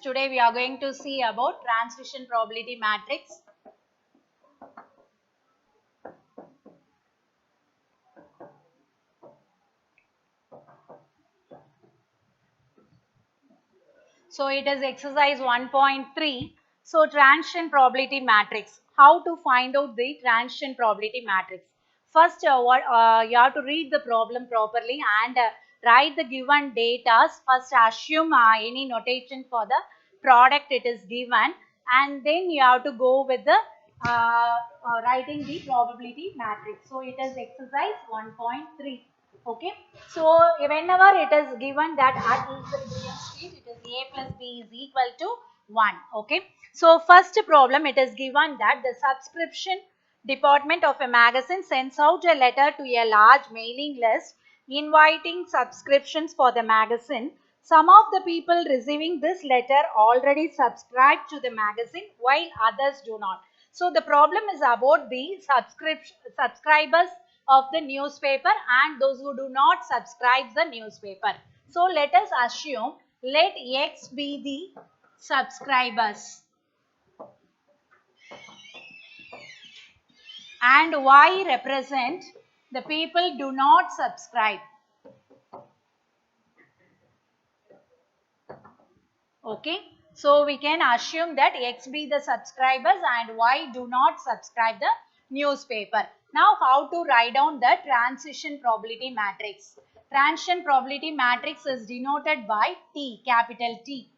Today we are going to see about transition probability matrix. So it is exercise 1.3. So transition probability matrix. How to find out the transition probability matrix? First, you have to read the problem properly and write the given data. First, assume any notation for the product it is given, and then you have to go with the writing the probability matrix. So it is exercise 1.3. Okay, so whenever it is given that at equilibrium state it is a plus b is equal to 1. Okay, so first problem, it is given that the subscription department of a magazine sends out a letter to a large mailing list inviting subscriptions for the magazine. Some of the people receiving this letter already subscribe to the magazine while others do not. So the problem is about the subscribers of the newspaper and those who do not subscribe the newspaper. So let us assume, let X be the subscribers and Y represent the people do not subscribe. Okay, so we can assume that X be the subscribers and Y do not subscribe the newspaper. Now how to write down the transition probability matrix? Transition probability matrix is denoted by T, capital T.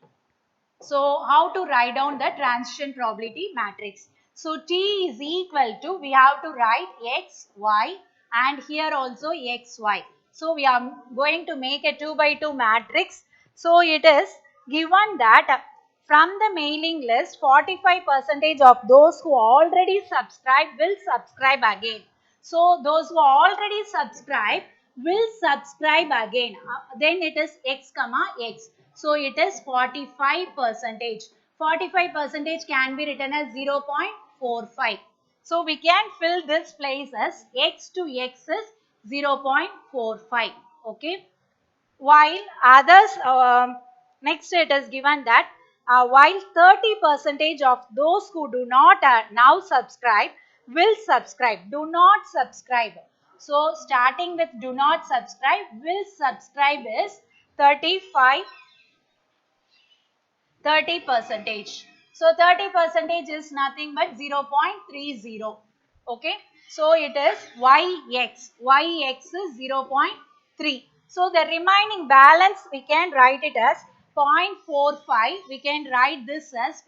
So how to write down the transition probability matrix? So T is equal to, we have to write X, Y and here also X, Y. So we are going to make a 2 by 2 matrix. So it is given that from the mailing list 45% of those who already subscribe will subscribe again. So those who already subscribe will subscribe again. Then it is X comma X. So it is 45%. 45% can be written as 0.45. So we can fill this place as X to X is 0.45. Okay. While others, next it is given that while 30% of those who do not now subscribe will subscribe. Do not subscribe. So starting with do not subscribe, will subscribe is 30 percentage. So 30 percentage is nothing but 0.30. Okay. So it is YX. YX is 0.3. So the remaining balance we can write it as 0.45. We can write this as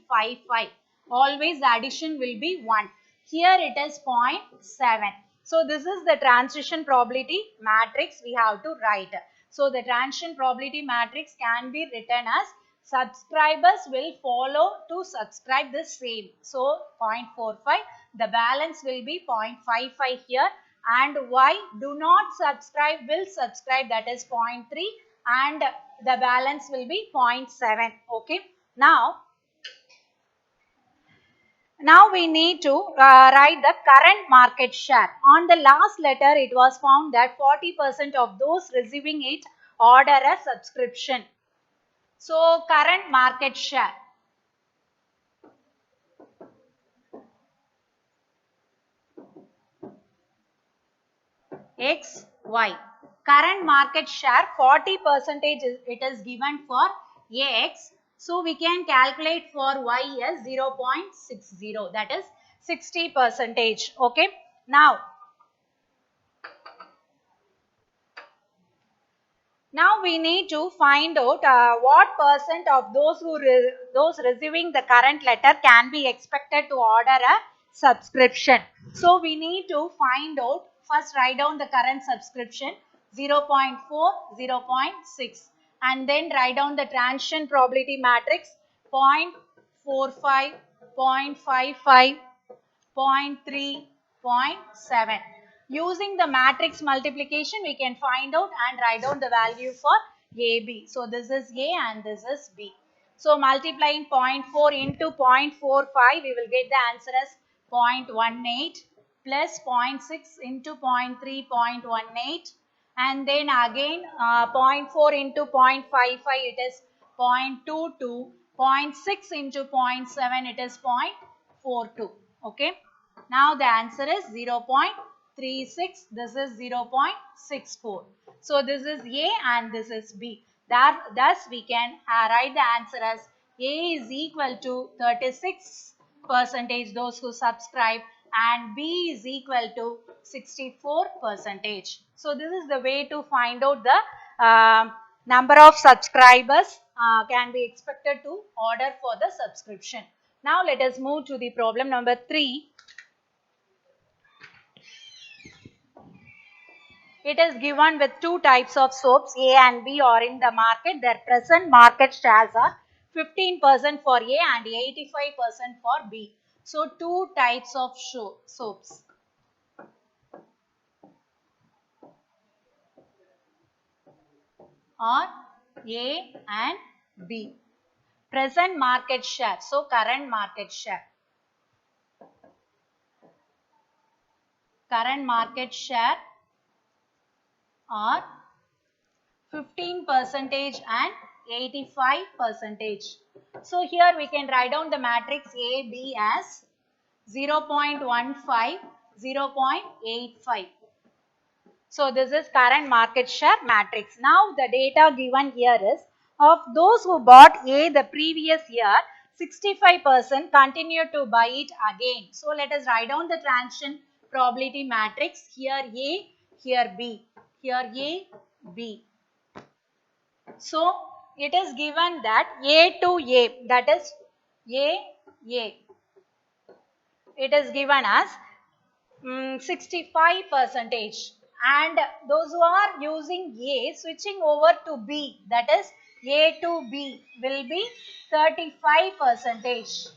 0.55. Always the addition will be 1. Here it is 0.7. So this is the transition probability matrix we have to write. So the transition probability matrix can be written as subscribers will follow to subscribe the same. So 0.45, the balance will be 0.55 here, and Y do not subscribe will subscribe, that is 0.3, and the balance will be 0.7. Okay. Now we need to write the current market share. On the last letter, it was found that 40% of those receiving it order a subscription. So current market share. X, Y. Current market share 40% it is given for X. So we can calculate for Y as 0.60, that is 60%. Okay. Now we need to find out what percent of those receiving the current letter can be expected to order a subscription. So we need to find out, first write down the current subscription 0.4, 0.6, and then write down the transition probability matrix 0.45, 0.55, 0.3, 0.7. Using the matrix multiplication, we can find out and write down the value for AB. So this is A and this is B. So multiplying 0.4 into 0.45, we will get the answer as 0.18 plus 0.6 into 0.3, 0.18, and then again 0.4 into 0.55, it is 0.22, 0.6 into 0.7, it is 0.42. Okay. Now the answer is 0.36. This is 0.64. So this is A and this is B. Thus we can write the answer as A is equal to 36 percentage those who subscribe and B is equal to 64 percentage. So this is the way to find out the number of subscribers can be expected to order for the subscription. Now let us move to the problem number 3. It is given with two types of soaps, A and B, are in the market. Their present market shares are 15% for A and 85% for B. So two types of soaps are A and B. Present market share. So current market share. Current market share are 15 percentage and 85 percentage. So here we can write down the matrix A, B as 0.15, 0.85. So this is current market share matrix. Now the data given here is of those who bought A the previous year, 65% continue to buy it again. So let us write down the transition probability matrix. Here A, here B, here A, B. So it is given that A to A, that is A. It is given as 65 percentage, and those who are using A switching over to B, that is A to B, will be 35 percentage.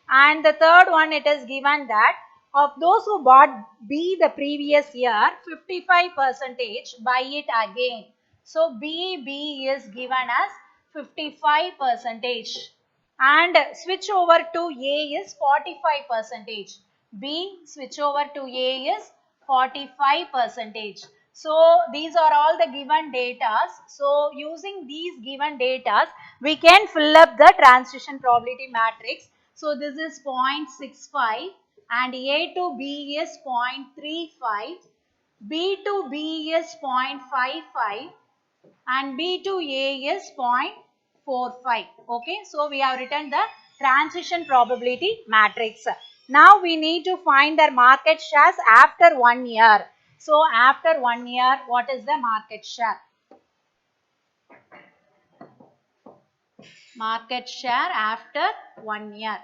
And the third one, it is given that of those who bought B the previous year, 55 percentage buy it again. So B is given as 55 percentage and switch over to A is 45 percentage. B switch over to A is 45 percentage. So these are all the given datas. So using these given datas, we can fill up the transition probability matrix. So this is 0.65 and A to B is 0.35, B to B is 0.55 and B to A is 0.45. Okay, so we have written the transition probability matrix. Now we need to find their market shares after 1 year. So after 1 year, what is the market share? Market share after 1 year.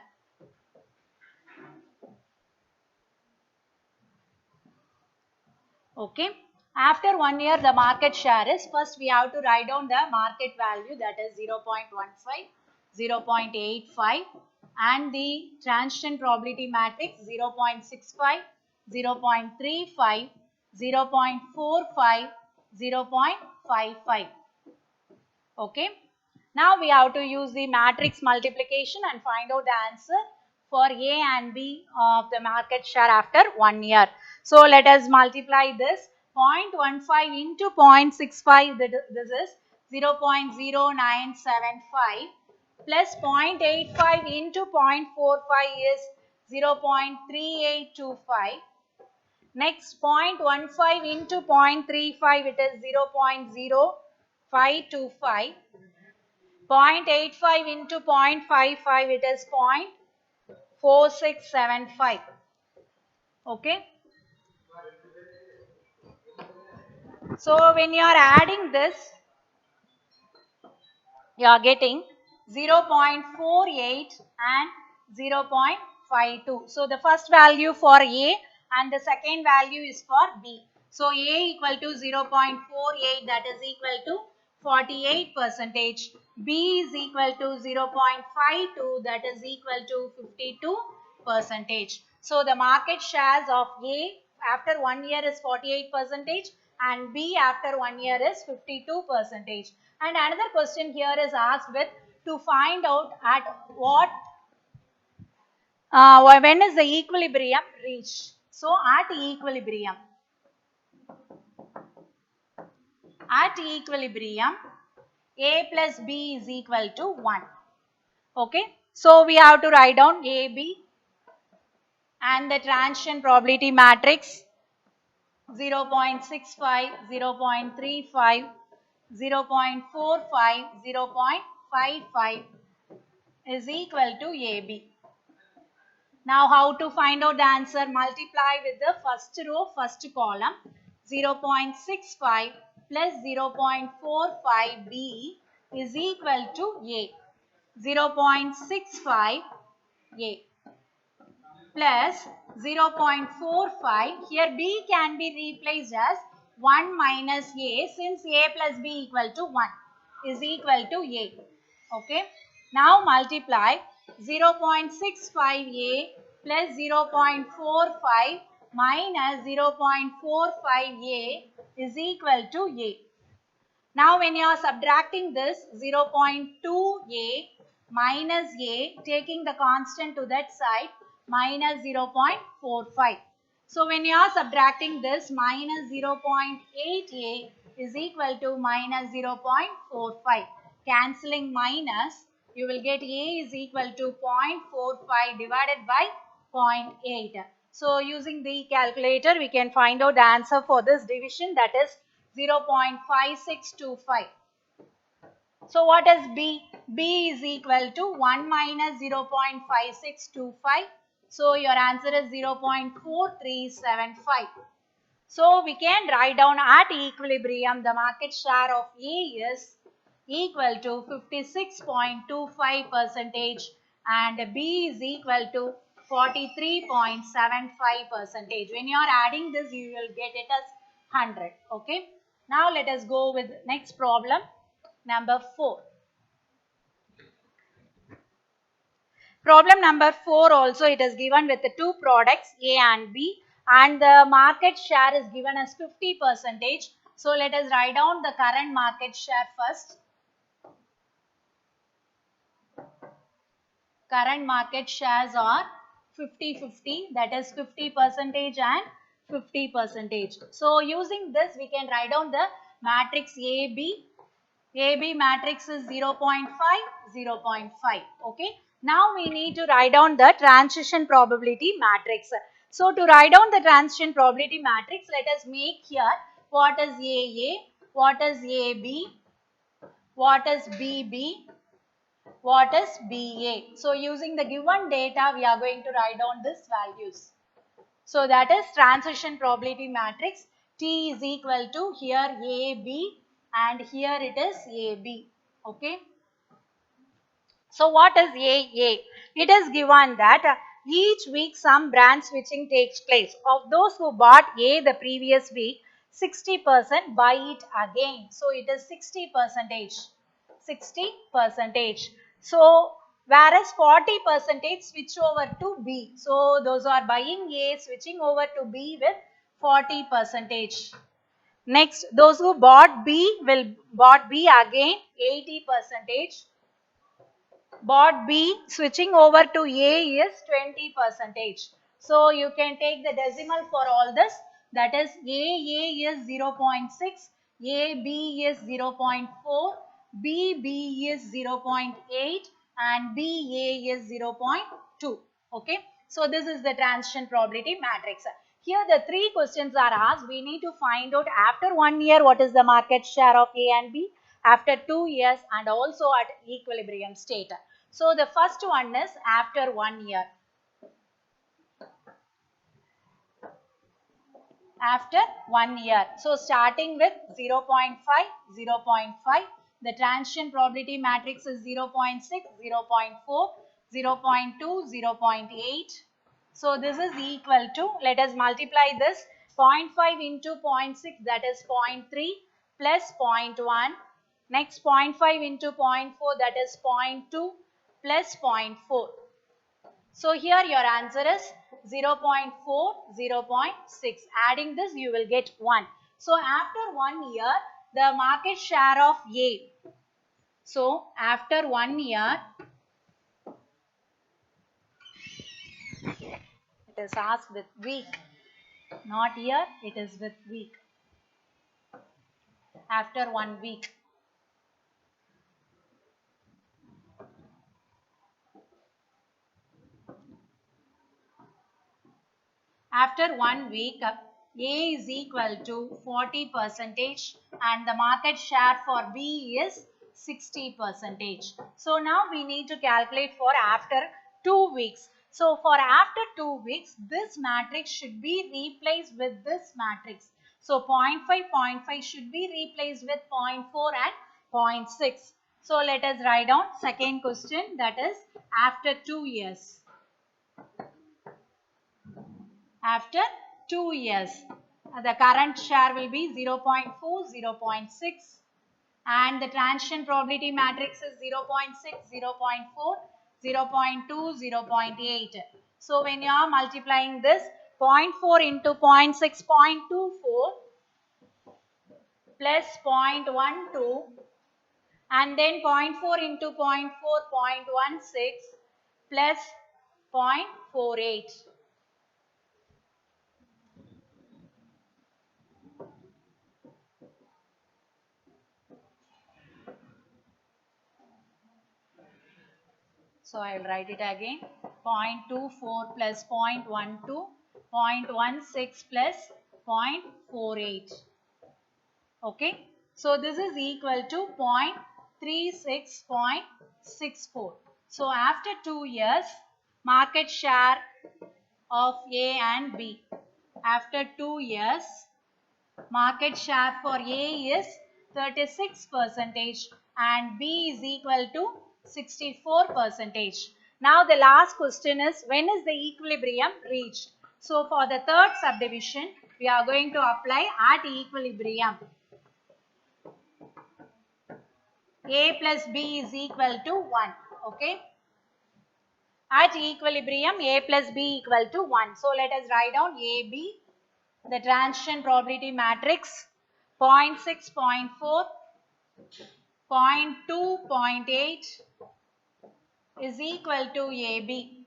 Okay. After 1 year, the market share is, first we have to write down the market value, that is 0.15, 0.85 and the transition probability matrix 0.65, 0.35, 0.45, 0.55. Okay. Now we have to use the matrix multiplication and find out the answer for A and B of the market share after 1 year. So let us multiply this. 0.15 into 0.65, this is 0.0975 plus 0.85 into 0.45 is 0.3825. Next 0.15 into 0.35, it is 0.0525. 0.85 into 0.55, it is 0.4675. Okay. So when you are adding this, you are getting 0.48 and 0.52. So the first value for A and the second value is for B. So A equal to 0.48, that is equal to 48 percentage. B is equal to 0.52, that is equal to 52 percentage. So the market shares of A after 1 year is 48 percentage and B after 1 year is 52 percentage. And another question here is asked with to find out at what when is the equilibrium reached. So at equilibrium A plus B is equal to 1. Okay. So we have to write down A, B and the transition probability matrix 0.65, 0.35, 0.45, 0.55 is equal to AB. Now how to find out the answer? Multiply with the first row, first column. 0.65 plus 0.45B is equal to A. 0.65 A plus 0.45. Here B can be replaced as 1 minus A since A plus B equal to 1 is equal to A. Okay. Now multiply 0.65A plus 0.45 minus 0.45A is equal to A. Now when you are subtracting this 0.2A minus A, taking the constant to that side, minus 0.45. So when you are subtracting this, minus 0.8A is equal to minus 0.45. Cancelling minus, you will get A is equal to 0.45 divided by 0.8. So using the calculator, we can find out the answer for this division, that is 0.5625. So what is B? B is equal to 1 minus 0.5625. So your answer is 0.4375. So we can write down at equilibrium the market share of A is equal to 56.25 percentage and B is equal to 43.75 percentage. When you are adding this, you will get it as 100. Okay. Now let us go with next problem, number 4. Problem number 4 also, it is given with the two products A and B and the market share is given as 50 percentage. So let us write down the current market share first. Current market shares are 50-50, that is 50 percentage and 50 percentage. So using this we can write down the matrix AB. AB matrix is 0.5, 0.5. Okay. Now we need to write down the transition probability matrix. So to write down the transition probability matrix, let us make here what is AA, what is AB, what is BB, what is BA. So using the given data, we are going to write down these values. So that is transition probability matrix. T is equal to here AB and here it is AB. Okay. So what is AA? It is given that each week some brand switching takes place. Of those who bought A the previous week, 60% buy it again. So it is 60 percentage. 60 percentage. So whereas 40 percentage switch over to B. So those who are buying A switching over to B with 40 percentage. Next, those who bought B will bought B again 80 percentage. Bought B switching over to A is 20 percentage. So you can take the decimal for all this, that is AA is 0.6, AB is 0.4, BB is 0.8 and BA is 0.2. Okay. So this is the transition probability matrix. Here the three questions are asked. We need to find out after 1 year what is the market share of A and B, after 2 years and also at equilibrium state. So the first one is after 1 year. After 1 year. So starting with 0.5, 0.5. The transition probability matrix is 0.6, 0.4, 0.2, 0.8. So this is equal to, let us multiply this, 0.5 into 0.6, that is 0.3 plus 0.1. Next 0.5 into 0.4, that is 0.2 plus 0.4. So here your answer is 0.4, 0.6. Adding this you will get 1. So after 1 year the market share of A. So after 1 year it is asked with week, not year, it is with week. After 1 week. After 1 week, A is equal to 40% and the market share for B is 60%. So now we need to calculate for after 2 weeks. So for after 2 weeks, this matrix should be replaced with this matrix. So 0.5 should be replaced with 0.4 and 0.6. So let us write down second question, that is after 2 years. After 2 years, the current share will be 0.4, 0.6 and the transition probability matrix is 0.6, 0.4, 0.2, 0.8. So when you are multiplying this 0.4 into 0.6, 0.24 plus 0.12 and then 0.4 into 0.4, 0.16 plus 0.48. So I will write it again, 0.24 plus 0.12, 0.16 plus 0.48. Okay. So this is equal to 0.36.64. So after 2 years, market share of A and B. After 2 years, market share for A is 36% and B is equal to 64%. Now the last question is, when is the equilibrium reached? So for the third subdivision, we are going to apply at equilibrium. A plus B is equal to 1. Okay. At equilibrium, A plus B equal to 1. So let us write down AB, the transition probability matrix, 0.6, 0.4, 0.2, 0.8 is equal to AB.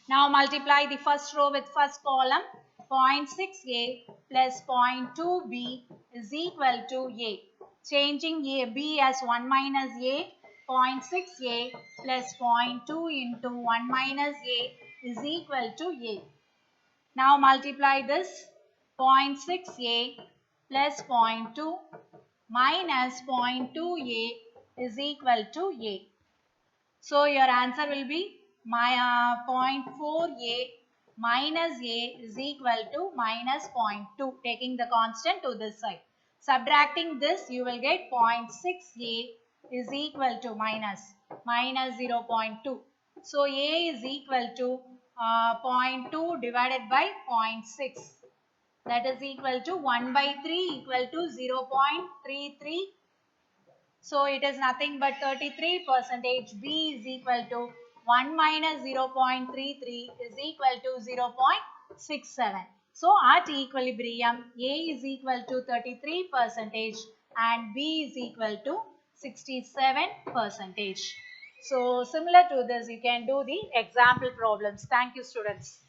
Now multiply the first row with first column. 0.6A plus 0.2B is equal to A. Changing B as 1 minus A, 0.6A plus 0.2 into 1 minus A is equal to A. Now multiply this 0.6A plus 0.2 minus 0.2A is equal to A. So your answer will be 0.4A minus A is equal to minus 0.2, taking the constant to this side. Subtracting this, you will get 0.6A is equal to minus 0.2. So A is equal to 0.2 divided by 0.6. That is equal to 1 by 3 equal to 0.33. So it is nothing but 33%. B is equal to 1 minus 0.33 is equal to 0.67. So at equilibrium, A is equal to 33% and B is equal to 67%. So similar to this, you can do the example problems. Thank you, students.